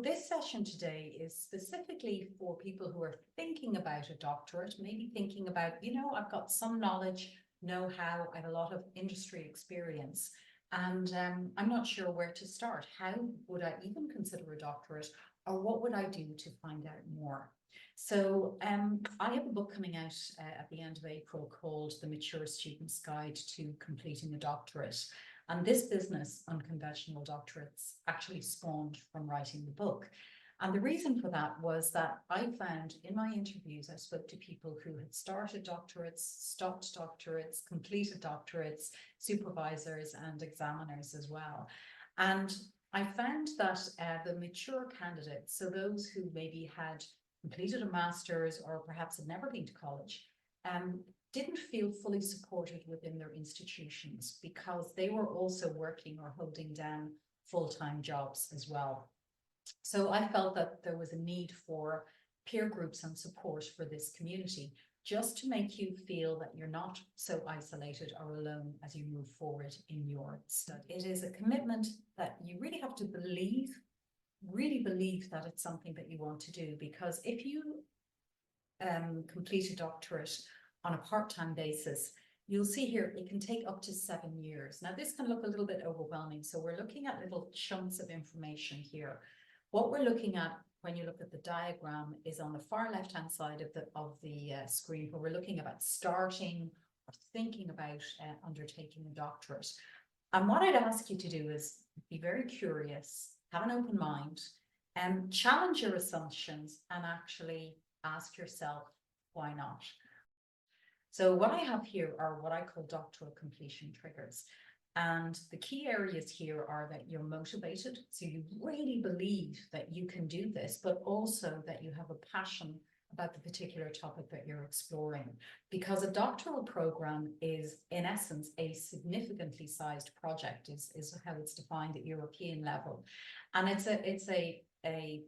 This session today is specifically for people who are thinking about a doctorate, maybe thinking about, I've got some knowledge, know-how, I have a lot of industry experience, and I'm not sure where to start. How would I even consider a doctorate, or what would I do to find out more? So I have a book coming out at the end of April called The Mature Student's Guide to Completing a Doctorate. And this business, Unconventional Doctorates, actually spawned from writing the book. And the reason for that was that I found in my interviews, I spoke to people who had started doctorates, stopped doctorates, completed doctorates, supervisors and examiners as well. And I found that the mature candidates, so those who maybe had completed a master's or perhaps had never been to college, didn't feel fully supported within their institutions because they were also working or holding down full-time jobs as well. So I felt that there was a need for peer groups and support for this community, just to make you feel that you're not so isolated or alone as you move forward in your study. It is a commitment that you really have to really believe that it's something that you want to do, because if you complete a doctorate on a part-time basis, you'll see here it can take up to 7 years. Now, this can look a little bit overwhelming, so we're looking at little chunks of information here. What we're looking at when you look at the diagram is on the far left-hand side of the screen, where we're looking about starting or thinking about undertaking a doctorate. And what I'd ask you to do is be very curious, have an open mind, and challenge your assumptions and actually ask yourself, why not? So what I have here are what I call doctoral completion triggers. And the key areas here are that you're motivated, so you really believe that you can do this, but also that you have a passion about the particular topic that you're exploring. Because a doctoral program is, in essence, a significantly sized project, is how it's defined at European level. And it's a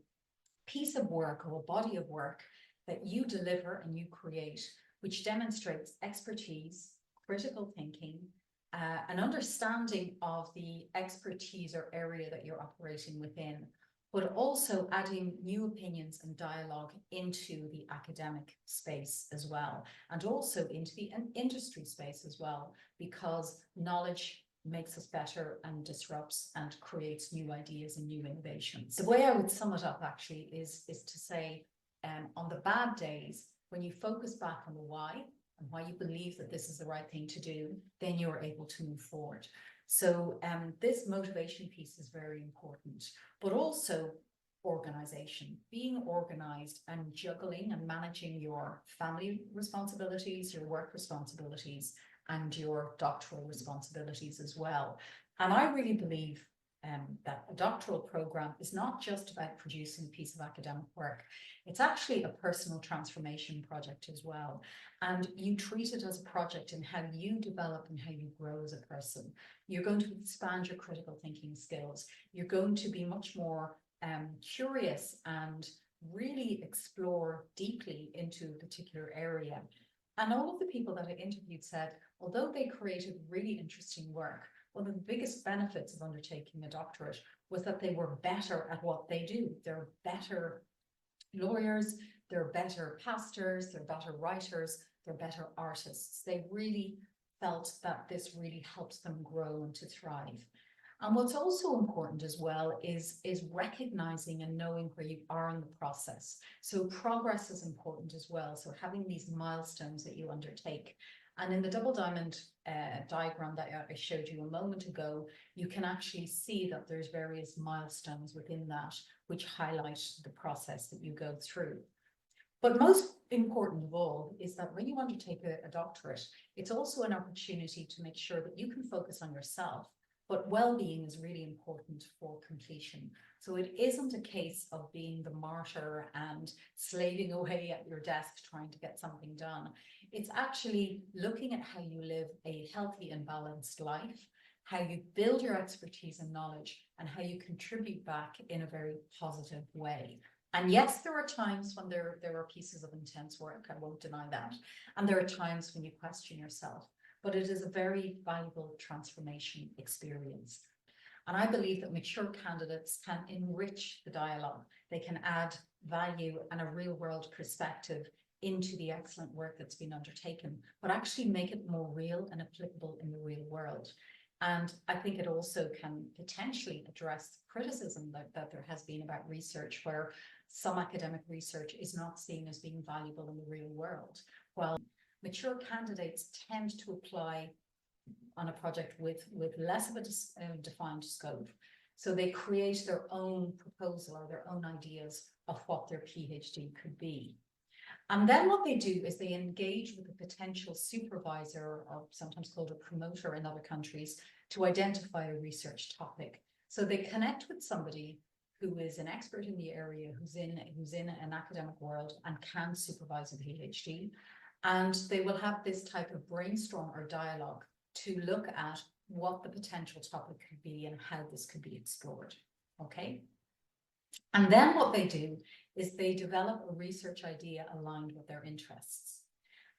piece of work or a body of work that you deliver and you create, which demonstrates expertise, critical thinking, an understanding of the expertise or area that you're operating within, but also adding new opinions and dialogue into the academic space as well, and also into the industry space as well, because knowledge makes us better and disrupts and creates new ideas and new innovations. The way I would sum it up actually is to say, on the bad days, when you focus back on the why and why you believe that this is the right thing to do, then you're able to move forward. So this motivation piece is very important, but also organization, being organized and juggling and managing your family responsibilities, your work responsibilities, and your doctoral responsibilities as well. And I really believe that a doctoral program is not just about producing a piece of academic work. It's actually a personal transformation project as well. And you treat it as a project in how you develop and how you grow as a person. You're going to expand your critical thinking skills. You're going to be much more curious and really explore deeply into a particular area. And all of the people that I interviewed said, although they created really interesting work, one of the biggest benefits of undertaking a doctorate was that they were better at what they do. They're better lawyers, they're better pastors, they're better writers, they're better artists. They really felt that this really helps them grow and to thrive. And what's also important as well is recognizing and knowing where you are in the process. So progress is important as well. So having these milestones that you undertake. And in the double diamond diagram that I showed you a moment ago, you can actually see that there's various milestones within that which highlight the process that you go through. But most important of all is that when you undertake a doctorate, it's also an opportunity to make sure that you can focus on yourself. But well-being is really important for completion. So it isn't a case of being the martyr and slaving away at your desk trying to get something done. It's actually looking at how you live a healthy and balanced life, how you build your expertise and knowledge, and how you contribute back in a very positive way. And yes, there are times when there are pieces of intense work, I won't deny that. And there are times when you question yourself. But it is a very valuable transformation experience. And I believe that mature candidates can enrich the dialogue. They can add value and a real world perspective into the excellent work that's been undertaken, but actually make it more real and applicable in the real world. And I think it also can potentially address criticism that there has been about research, where some academic research is not seen as being valuable in the real world. Well, mature candidates tend to apply on a project with less of a defined scope. So they create their own proposal or their own ideas of what their PhD could be. And then what they do is they engage with a potential supervisor, or sometimes called a promoter in other countries, to identify a research topic. So they connect with somebody who is an expert in the area, who's in an academic world and can supervise a PhD. And they will have this type of brainstorm or dialogue to look at what the potential topic could be and how this could be explored. Okay. And then what they do is they develop a research idea aligned with their interests.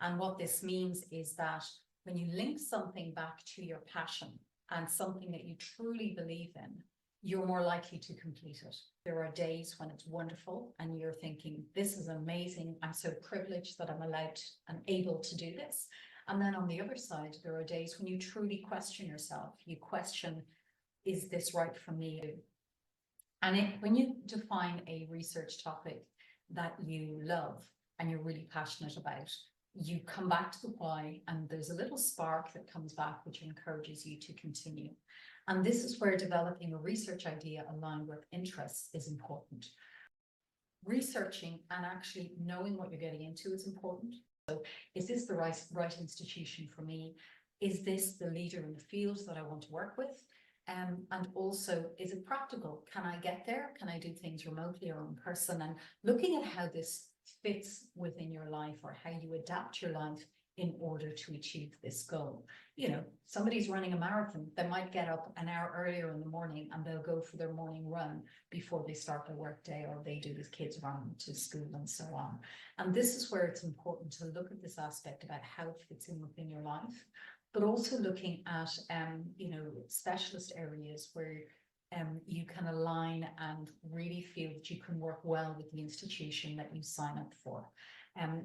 And what this means is that when you link something back to your passion and something that you truly believe in, you're more likely to complete it. There are days when it's wonderful and you're thinking, this is amazing. I'm so privileged that I'm allowed and able to do this. And then on the other side, there are days when you truly question yourself. You question, is this right for me? And when you define a research topic that you love and you're really passionate about, you come back to the why, and there's a little spark that comes back which encourages you to continue. And this is where developing a research idea aligned with interests is important. Researching and actually knowing what you're getting into is important. So is this the right institution for me? Is this the leader in the field that I want to work with? And also, is it practical? Can I get there? Can I do things remotely or in person? And looking at how this fits within your life, or how you adapt your life in order to achieve this goal. You know, somebody's running a marathon, they might get up an hour earlier in the morning and they'll go for their morning run before they start their work day, or they do with kids run to school and so on. And this is where it's important to look at this aspect about how it fits in within your life, but also looking at, you know, specialist areas where you can align and really feel that you can work well with the institution that you sign up for.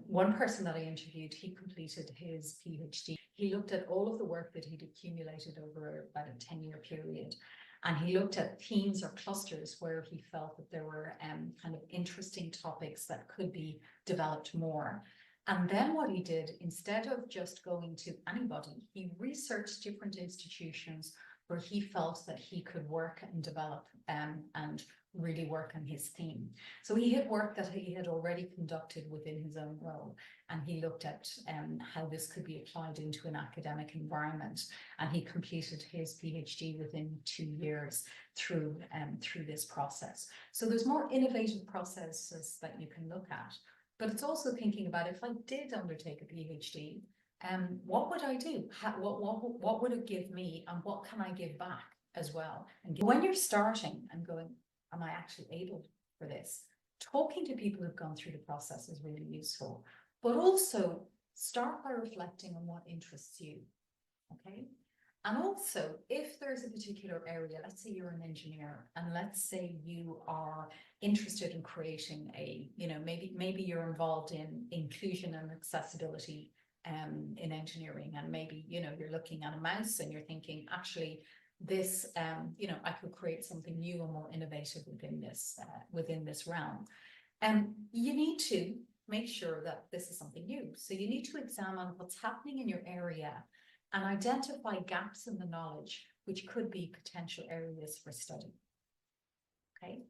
One person that I interviewed, he completed his PhD. He looked at all of the work that he'd accumulated over about a 10-year period. And he looked at themes or clusters where he felt that there were kind of interesting topics that could be developed more. And then what he did, instead of just going to anybody, he researched different institutions where he felt that he could work and develop and really work on his theme. So he had work that he had already conducted within his own role, and he looked at how this could be applied into an academic environment. And he completed his PhD within 2 years through this process. So there's more innovative processes that you can look at, but it's also thinking about, if I did undertake a PhD, what would I do? What would it give me, and what can I give back as well? And when you're starting and going, am I actually able for this? Talking to people who've gone through the process is really useful, but also start by reflecting on what interests you, okay? And also, if there's a particular area, let's say you're an engineer, and let's say you are interested in creating a, you know, maybe you're involved in inclusion and accessibility in engineering, and maybe, you know, you're looking at a mouse and you're thinking, actually, this, you know, I could create something new and more innovative within this realm. And you need to make sure that this is something new. So you need to examine what's happening in your area and identify gaps in the knowledge, which could be potential areas for study. Okay.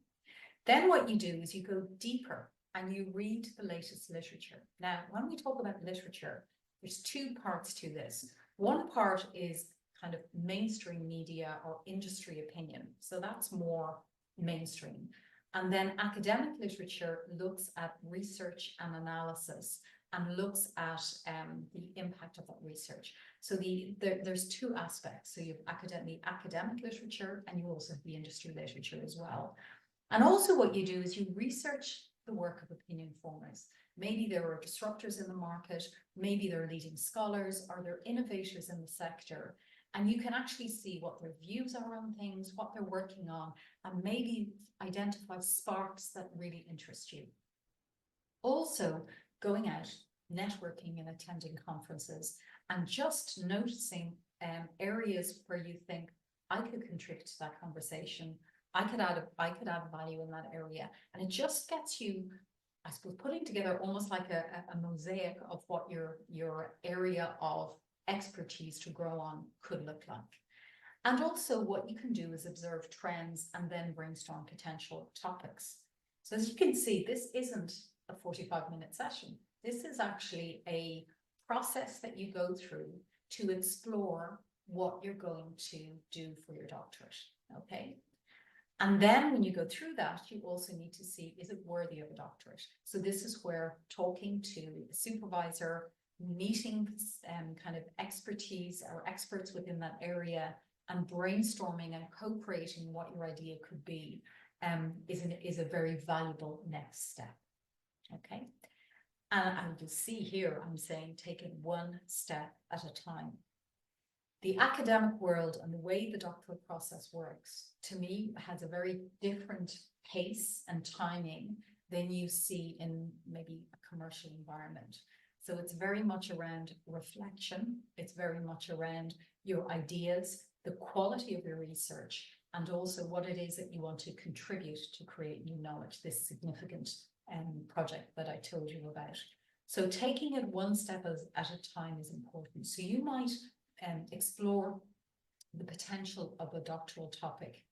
Then what you do is you go deeper and you read the latest literature. Now, when we talk about literature, there's two parts to this. One part is kind of mainstream media or industry opinion. So that's more mainstream. And then academic literature looks at research and analysis and looks at the impact of that research. So there's two aspects. So you have the academic literature, and you also have the industry literature as well. And also what you do is you research the work of opinion formers. Maybe there are disruptors in the market, maybe they're leading scholars, or they're innovators in the sector. And you can actually see what their views are on things, what they're working on, and maybe identify sparks that really interest you. Also, going out, networking and attending conferences, and just noticing areas where you think, I could contribute to that conversation. I could add value in that area. And it just gets you, I suppose, putting together almost like a mosaic of what your area of expertise to grow on could look like. And also what you can do is observe trends and then brainstorm potential topics. So as you can see, this isn't a 45-minute session. This is actually a process that you go through to explore what you're going to do for your doctorate, okay? And then when you go through that, you also need to see, is it worthy of a doctorate? So this is where talking to a supervisor, meeting kind of expertise or experts within that area, and brainstorming and co-creating what your idea could be is a very valuable next step, okay? And you'll see here, I'm saying take it one step at a time. The academic world and the way the doctoral process works, to me, has a very different pace and timing than you see in maybe a commercial environment. So it's very much around reflection. It's very much around your ideas, the quality of your research, and also what it is that you want to contribute to create new knowledge, this significant project that I told you about. So taking it one step at a time is important. So you might explore the potential of a doctoral topic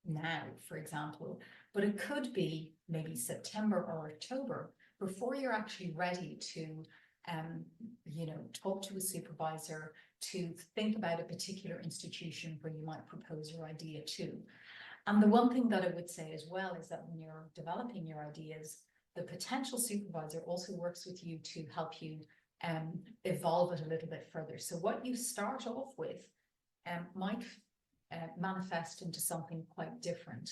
now, for example, but it could be maybe September or October before you're actually ready to talk to a supervisor, to think about a particular institution where you might propose your idea to. And the one thing that I would say as well is that when you're developing your ideas, the potential supervisor also works with you to help you evolve it a little bit further. So what you start off with might manifest into something quite different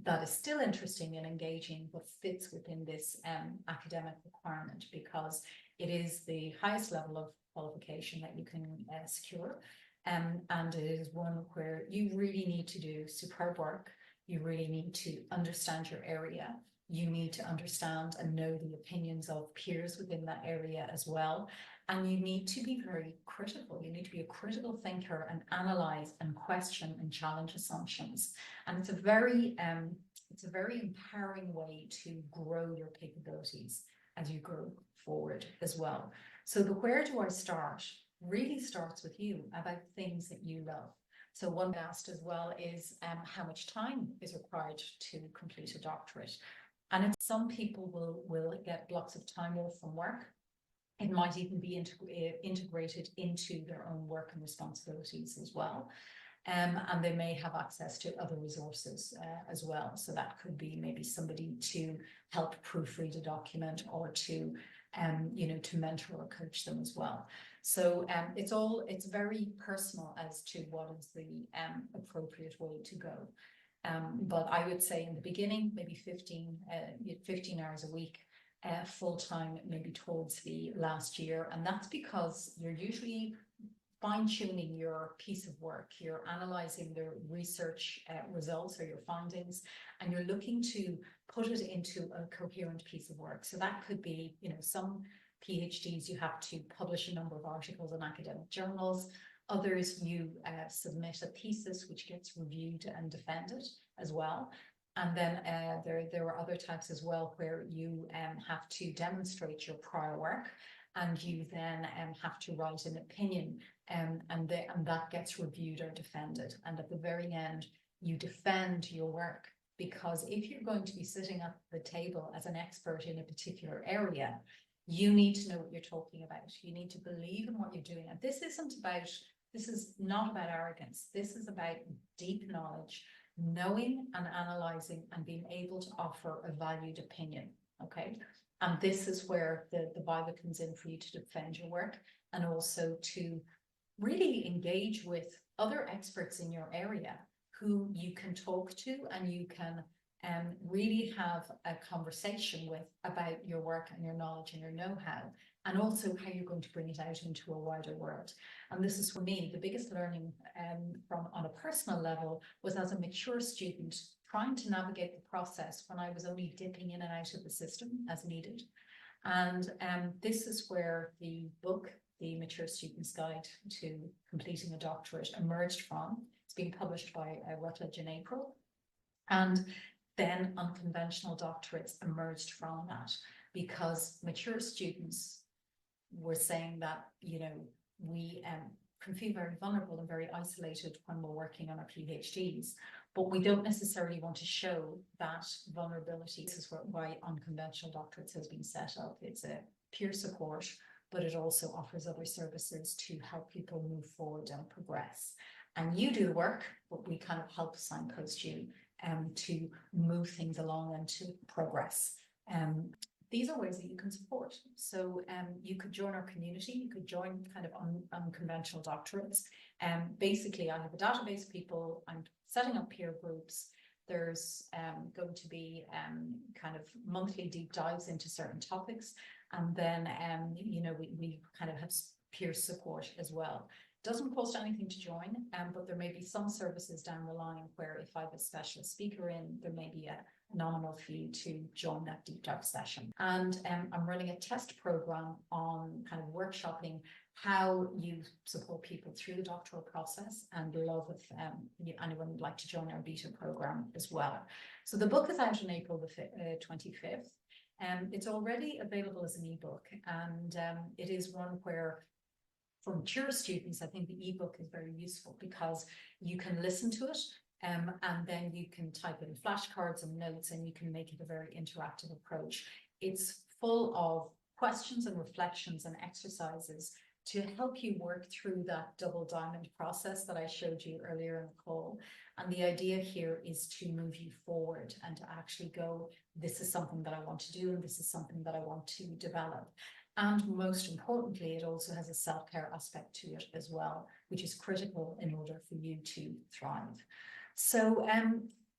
that is still interesting and engaging, but fits within this academic requirement, because it is the highest level of qualification that you can secure. And it is one where you really need to do superb work. You really need to understand your area. You need to understand and know the opinions of peers within that area as well. And you need to be very critical. You need to be a critical thinker and analyze and question and challenge assumptions. And it's a very empowering way to grow your capabilities as you grow forward as well. So the where do I start really starts with you, about things that you love. So one asked as well is how much time is required to complete a doctorate. And some people will get blocks of time off from work. It might even be integrated into their own work and responsibilities as well. And they may have access to other resources as well. So that could be maybe somebody to help proofread a document, or to mentor or coach them as well. So it's very personal as to what is the appropriate way to go. But I would say in the beginning, maybe 15 hours a week, full-time, maybe towards the last year. And that's because you're usually fine-tuning your piece of work. You're analyzing the research results or your findings, and you're looking to put it into a coherent piece of work. So that could be, some PhDs, you have to publish a number of articles in academic journals. Others, you submit a thesis which gets reviewed and defended as well. And then there are other types as well where you have to demonstrate your prior work, and you then have to write an opinion, and that gets reviewed or defended. And at the very end, you defend your work, because if you're going to be sitting at the table as an expert in a particular area, you need to know what you're talking about. You need to believe in what you're doing. And this is not about arrogance. This is about deep knowledge, knowing and analyzing and being able to offer a valued opinion, okay? And this is where the Bible comes in for you to defend your work, and also to really engage with other experts in your area who you can talk to, and you can really have a conversation with about your work and your knowledge and your know-how, and also how you're going to bring it out into a wider world. And this is, for me, the biggest learning from on a personal level was as a mature student trying to navigate the process when I was only dipping in and out of the system as needed. And this is where the book, The Mature Student's Guide to Completing a Doctorate, emerged from. It's being published by Routledge in April. And then unconventional doctorates emerged from that, because mature students were saying that, you know, we can feel very vulnerable and very isolated when we're working on our PhDs, but we don't necessarily want to show that vulnerability. This is why unconventional doctorates has been set up. It's a peer support, but it also offers other services to help people move forward and progress. And you do the work, but we kind of help signpost you to move things along and to progress. These are ways that you can support. So you could join our community, you could join kind of unconventional doctorates. Basically, I have a database of people, I'm setting up peer groups. There's going to be kind of monthly deep dives into certain topics. And then, you know, we kind of have peer support as well. Doesn't cost anything to join, but there may be some services down the line where if I have a specialist speaker in, there may be a nominal fee to join that deep dive session. And I'm running a test program on kind of workshopping how you support people through the doctoral process, and love if anyone would like to join our beta program as well. So the book is out on April the 25th. It's already available as an ebook, and it is one where, for mature students, I think the ebook is very useful because you can listen to it and then you can type in flashcards and notes, and you can make it a very interactive approach. It's full of questions and reflections and exercises to help you work through that double diamond process that I showed you earlier in the call. And the idea here is to move you forward and to actually go, this is something that I want to do, and this is something that I want to develop. And most importantly, it also has a self-care aspect to it as well, which is critical in order for you to thrive. So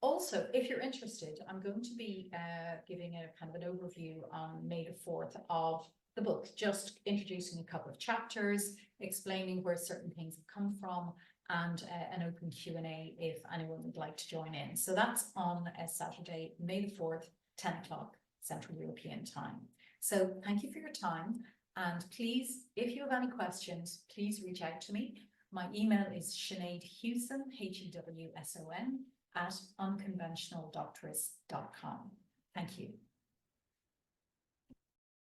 also, if you're interested, I'm going to be giving a kind of an overview on May the 4th of the book, just introducing a couple of chapters, explaining where certain things have come from, and an open Q&A if anyone would like to join in. So that's on Saturday, May the 4th, 10 o'clock Central European Time. So thank you for your time, and please, if you have any questions, please reach out to me. My email is Sinéad Hewson, Hewson, @unconventionaldoctorates.com. Thank you.